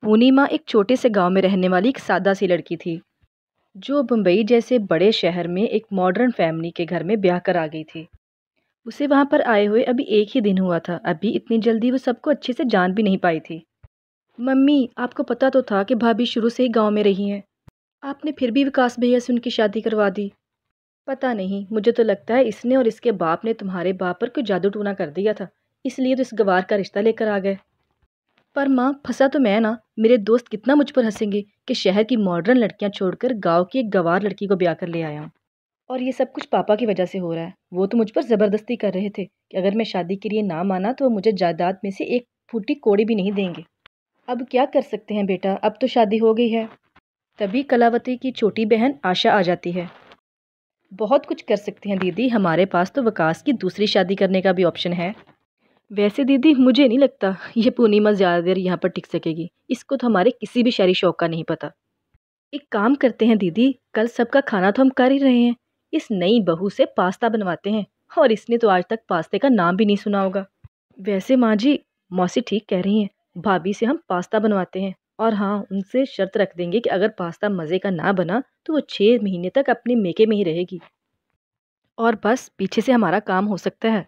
पूर्णिमा एक छोटे से गांव में रहने वाली एक सादा सी लड़की थी जो मुंबई जैसे बड़े शहर में एक मॉडर्न फैमिली के घर में ब्याह कर आ गई थी। उसे वहां पर आए हुए अभी एक ही दिन हुआ था। अभी इतनी जल्दी वो सबको अच्छे से जान भी नहीं पाई थी। मम्मी, आपको पता तो था कि भाभी शुरू से ही गांव में रही हैं। आपने फिर भी विकास भैया से उनकी शादी करवा दी। पता नहीं, मुझे तो लगता है इसने और इसके बाप ने तुम्हारे बाप पर कोई जादू टूना कर दिया था, इसलिए तो इस गवार का रिश्ता लेकर आ गए। पर माँ, फंसा तो मैं ना। मेरे दोस्त कितना मुझ पर हंसेंगे कि शहर की मॉडर्न लड़कियां छोड़कर गांव की एक गंवार लड़की को ब्याह कर ले आया हूँ। और ये सब कुछ पापा की वजह से हो रहा है। वो तो मुझ पर ज़बरदस्ती कर रहे थे कि अगर मैं शादी के लिए ना माना तो वो मुझे जायदाद में से एक फूटी कौड़ी भी नहीं देंगे। अब क्या कर सकते हैं बेटा, अब तो शादी हो गई है। तभी कलावती की छोटी बहन आशा आ जाती है। बहुत कुछ कर सकती हैं दीदी, हमारे पास तो विकास की दूसरी शादी करने का भी ऑप्शन है। वैसे दीदी, मुझे नहीं लगता ये पूर्णिमा ज़्यादा देर यहाँ पर टिक सकेगी। इसको तो हमारे किसी भी शहरी शौक का नहीं पता। एक काम करते हैं दीदी, कल सबका खाना तो हम कर ही रहे हैं, इस नई बहू से पास्ता बनवाते हैं। और इसने तो आज तक पास्ते का नाम भी नहीं सुना होगा। वैसे माँ जी, मौसी ठीक कह रही हैं। भाभी से हम पास्ता बनवाते हैं, और हाँ, उनसे शर्त रख देंगे कि अगर पास्ता मज़े का ना बना तो वो 6 महीने तक अपने मेके में ही रहेगी। और बस पीछे से हमारा काम हो सकता है।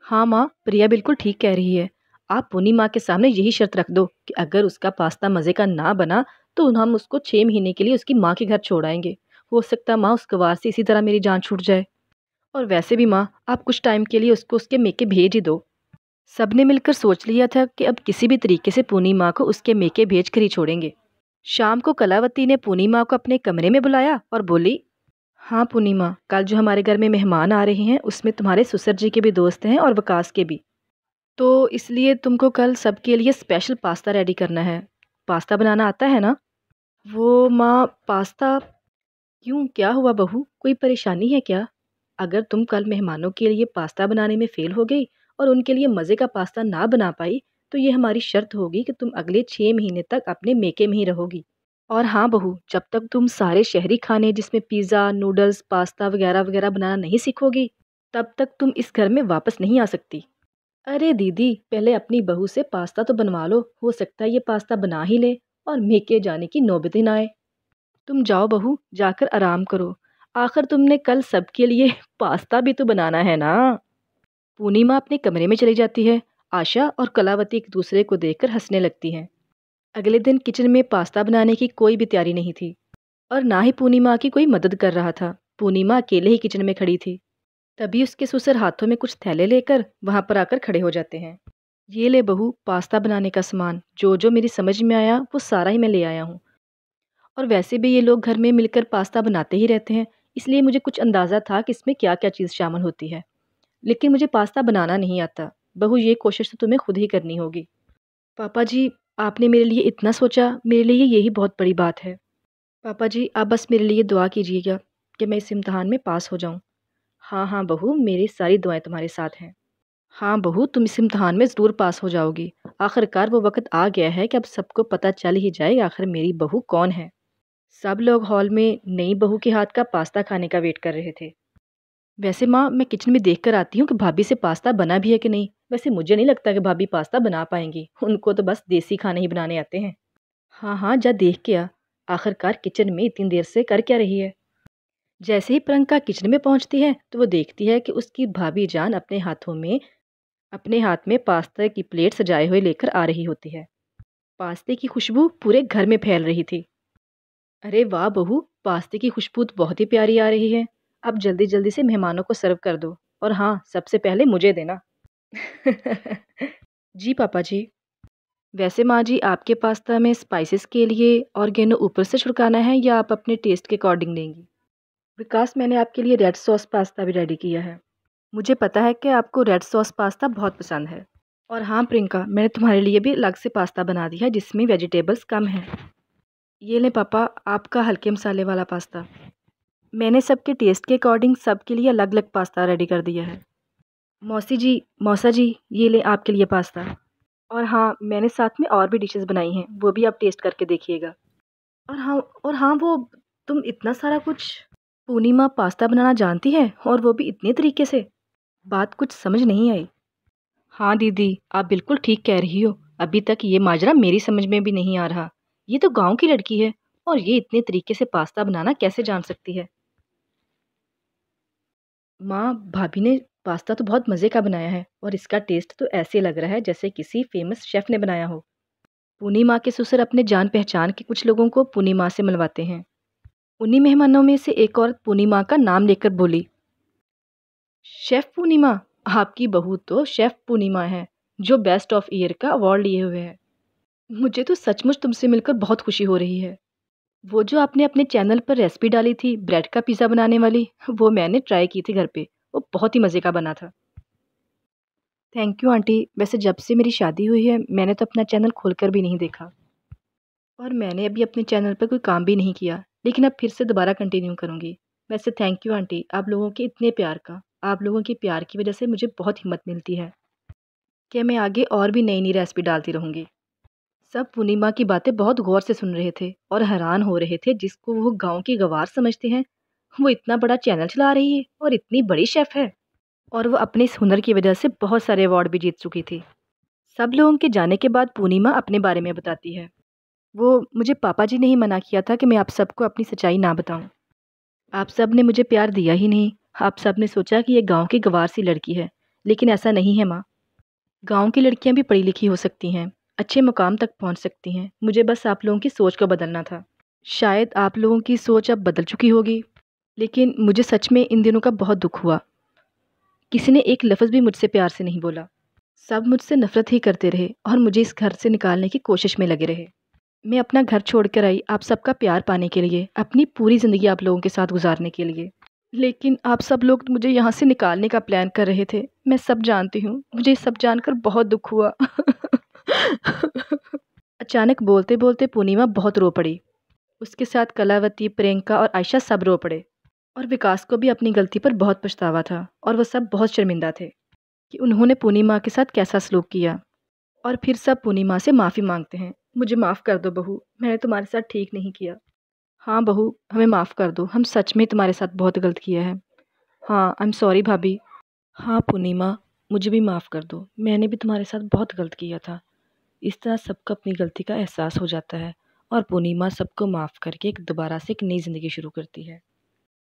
हाँ माँ, प्रिया बिल्कुल ठीक कह रही है। आप पुनी माँ के सामने यही शर्त रख दो कि अगर उसका पास्ता मज़े का ना बना तो हम उसको 6 महीने के लिए उसकी माँ के घर छोड़ आएंगे। हो सकता है माँ, उस गवार से इसी तरह मेरी जान छूट जाए। और वैसे भी माँ, आप कुछ टाइम के लिए उसको उसके मेके भेज ही दो। सबने मिलकर सोच लिया था कि अब किसी भी तरीके से पूनी माँ को उसके मेके भेज कर ही छोड़ेंगे। शाम को कलावती ने पूनी माँ को अपने कमरे में बुलाया और बोली, हाँ पूर्णिमा, कल जो हमारे घर में मेहमान आ रहे हैं उसमें तुम्हारे सुसर जी के भी दोस्त हैं और विकास के भी। तो इसलिए तुमको कल सबके लिए स्पेशल पास्ता रेडी करना है। पास्ता बनाना आता है ना? वो माँ, पास्ता? क्यों, क्या हुआ बहू, कोई परेशानी है क्या? अगर तुम कल मेहमानों के लिए पास्ता बनाने में फेल हो गई और उनके लिए मज़े का पास्ता ना बना पाई तो ये हमारी शर्त होगी कि तुम अगले 6 महीने तक अपने मेके में ही रहोगी। और हाँ बहू, जब तक तुम सारे शहरी खाने जिसमें पिज़्ज़ा, नूडल्स, पास्ता वगैरह वगैरह बनाना नहीं सीखोगी तब तक तुम इस घर में वापस नहीं आ सकती। अरे दीदी, पहले अपनी बहू से पास्ता तो बनवा लो, हो सकता है ये पास्ता बना ही ले और मेके जाने की नौबत ही ना आए। तुम जाओ बहू, जाकर आराम करो। आखिर तुमने कल सबके लिए पास्ता भी तो बनाना है ना। पूर्णिमा अपने कमरे में चली जाती है। आशा और कलावती एक दूसरे को देखकर हंसने लगती हैं। अगले दिन किचन में पास्ता बनाने की कोई भी तैयारी नहीं थी और ना ही पूर्णिमा की कोई मदद कर रहा था। पूर्णिमा अकेले ही किचन में खड़ी थी। तभी उसके ससुर हाथों में कुछ थैले लेकर वहां पर आकर खड़े हो जाते हैं। ये ले बहू, पास्ता बनाने का सामान, जो जो मेरी समझ में आया वो सारा ही मैं ले आया हूँ। और वैसे भी ये लोग घर में मिलकर पास्ता बनाते ही रहते हैं, इसलिए मुझे कुछ अंदाज़ा था कि इसमें क्या क्या चीज़ शामिल होती है। लेकिन मुझे पास्ता बनाना नहीं आता। बहू, ये कोशिश तो तुम्हें खुद ही करनी होगी। पापा जी, आपने मेरे लिए इतना सोचा, मेरे लिए यही बहुत बड़ी बात है। पापा जी, आप बस मेरे लिए दुआ कीजिएगा कि मैं इस इम्तिहान में पास हो जाऊं। हाँ हाँ बहू, मेरी सारी दुआएं तुम्हारे साथ हैं। हाँ बहू, तुम इस इम्तिहान में ज़रूर पास हो जाओगी। आखिरकार वो वक्त आ गया है कि अब सबको पता चल ही जाए आखिर मेरी बहू कौन है। सब लोग हॉल में नई बहू के हाथ का पास्ता खाने का वेट कर रहे थे। वैसे माँ, मैं किचन में देख कर आती हूँ कि भाभी से पास्ता बना भी है कि नहीं। वैसे मुझे नहीं लगता कि भाभी पास्ता बना पाएंगी, उनको तो बस देसी खाने ही बनाने आते हैं। हाँ हाँ, जा देख के आ। आखिरकार किचन में इतनी देर से कर क्या रही है। जैसे ही प्रियंका किचन में पहुंचती है तो वो देखती है कि उसकी भाभी जान अपने हाथ में पास्ता की प्लेट सजाए हुए लेकर आ रही होती है। पास्ते की खुशबू पूरे घर में फैल रही थी। अरे वाह बहू, पास्ते की खुशबू तो बहुत ही प्यारी आ रही है। अब जल्दी जल्दी से मेहमानों को सर्व कर दो, और हाँ, सबसे पहले मुझे देना। जी पापा जी। वैसे माँ जी, आपके पास्ता में स्पाइसेस के लिए ऑर्गेनो ऊपर से छिड़काना है या आप अपने टेस्ट के अकॉर्डिंग देंगी? विकास, मैंने आपके लिए रेड सॉस पास्ता भी रेडी किया है। मुझे पता है कि आपको रेड सॉस पास्ता बहुत पसंद है। और हाँ प्रियंका, मैंने तुम्हारे लिए भी अलग से पास्ता बना दिया है जिसमें वेजिटेबल्स कम हैं। ये ले पापा, आपका हल्के मसाले वाला पास्ता। मैंने सबके टेस्ट के अकॉर्डिंग सबके लिए अलग अलग पास्ता रेडी कर दिया है। मौसी जी, मौसा जी, ये ले आपके लिए पास्ता। और हाँ, मैंने साथ में और भी डिशेस बनाई हैं, वो भी आप टेस्ट करके देखिएगा। और हाँ वो, तुम इतना सारा कुछ। पूर्णिमा पास्ता बनाना जानती है और वो भी इतने तरीके से? बात कुछ समझ नहीं आई। हाँ दीदी, आप बिल्कुल ठीक कह रही हो। अभी तक ये माजरा मेरी समझ में भी नहीं आ रहा। ये तो गाँव की लड़की है और ये इतने तरीके से पास्ता बनाना कैसे जान सकती है? माँ, भाभी ने पास्ता तो बहुत मज़े का बनाया है और इसका टेस्ट तो ऐसे लग रहा है जैसे किसी फ़ेमस शेफ़ ने बनाया हो। पूर्णिमा के ससुर अपने जान-पहचान के कुछ लोगों को पूर्णिमा से मिलवाते हैं। उन्हीं मेहमानों में से एक औरत पूर्णिमा का नाम लेकर बोली, शेफ़ पूर्णिमा, आपकी बहू तो शेफ़ पूर्णिमा है, जो बेस्ट ऑफ ईयर का अवार्ड लिए हुए है। मुझे तो सचमुच तुमसे मिलकर बहुत खुशी हो रही है। वो जो आपने अपने चैनल पर रेसिपी डाली थी ब्रेड का पिज़्ज़ा बनाने वाली, वो मैंने ट्राई की थी घर पे। वो बहुत ही मज़े का बना था। Thank you aunty. वैसे जब से मेरी शादी हुई है, मैंने तो अपना चैनल खोलकर भी नहीं देखा और मैंने अभी अपने चैनल पर कोई काम भी नहीं किया, लेकिन अब फिर से दोबारा कंटिन्यू करूँगी। वैसे थैंक यू आंटी, आप लोगों के इतने प्यार का। आप लोगों के प्यार की वजह से मुझे बहुत हिम्मत मिलती है कि मैं आगे और भी नई-नई रेसिपी डालती रहूँगी। सब पूर्णिमा की बातें बहुत गौर से सुन रहे थे और हैरान हो रहे थे। जिसको वो गाँव की गँवार समझते हैं, वो इतना बड़ा चैनल चला रही है और इतनी बड़ी शेफ़ है और वो अपने इस हुनर की वजह से बहुत सारे अवार्ड भी जीत चुकी थी। सब लोगों के जाने के बाद पूर्णिमा अपने बारे में बताती है। वो मुझे पापा जी ने ही मना किया था कि मैं आप सबको अपनी सच्चाई ना बताऊं। आप सब ने मुझे प्यार दिया ही नहीं। आप सब ने सोचा कि ये गांव की गँवार सी लड़की है, लेकिन ऐसा नहीं है माँ। गांव की लड़कियां भी पढ़ी लिखी हो सकती हैं, अच्छे मुकाम तक पहुंच सकती हैं। मुझे बस आप लोगों की सोच को बदलना था। शायद आप लोगों की सोच अब बदल चुकी होगी, लेकिन मुझे सच में इन दिनों का बहुत दुख हुआ। किसी ने एक लफ्ज़ भी मुझसे प्यार से नहीं बोला। सब मुझसे नफ़रत ही करते रहे और मुझे इस घर से निकालने की कोशिश में लगे रहे। मैं अपना घर छोड़कर आई आप सबका प्यार पाने के लिए, अपनी पूरी ज़िंदगी आप लोगों के साथ गुजारने के लिए। लेकिन आप सब लोग मुझे यहाँ से निकालने का प्लान कर रहे थे। मैं सब जानती हूँ, मुझे सब जानकर बहुत दुख हुआ। अचानक बोलते-बोलते पूर्णिमा बहुत रो पड़ी। उसके साथ कलावती, प्रियंका और आयशा सब रो पड़े और विकास को भी अपनी गलती पर बहुत पछतावा था और वो सब बहुत शर्मिंदा थे कि उन्होंने पूर्णिमा के साथ कैसा सलूक किया। और फिर सब पूर्णिमा से माफ़ी मांगते हैं। मुझे माफ़ कर दो बहू, मैंने तुम्हारे साथ ठीक नहीं किया। हाँ बहू, हमें माफ़ कर दो, हम सच में तुम्हारे साथ बहुत गलत किया है। हाँ, आई एम सॉरी भाभी। हाँ पूर्णिमा, मुझे भी माफ़ कर दो, मैंने भी तुम्हारे साथ बहुत गलत किया था। इस तरह सबको अपनी गलती का एहसास हो जाता है और पूर्णिमा सबको माफ़ करके एक दोबारा से एक नई ज़िंदगी शुरू करती है।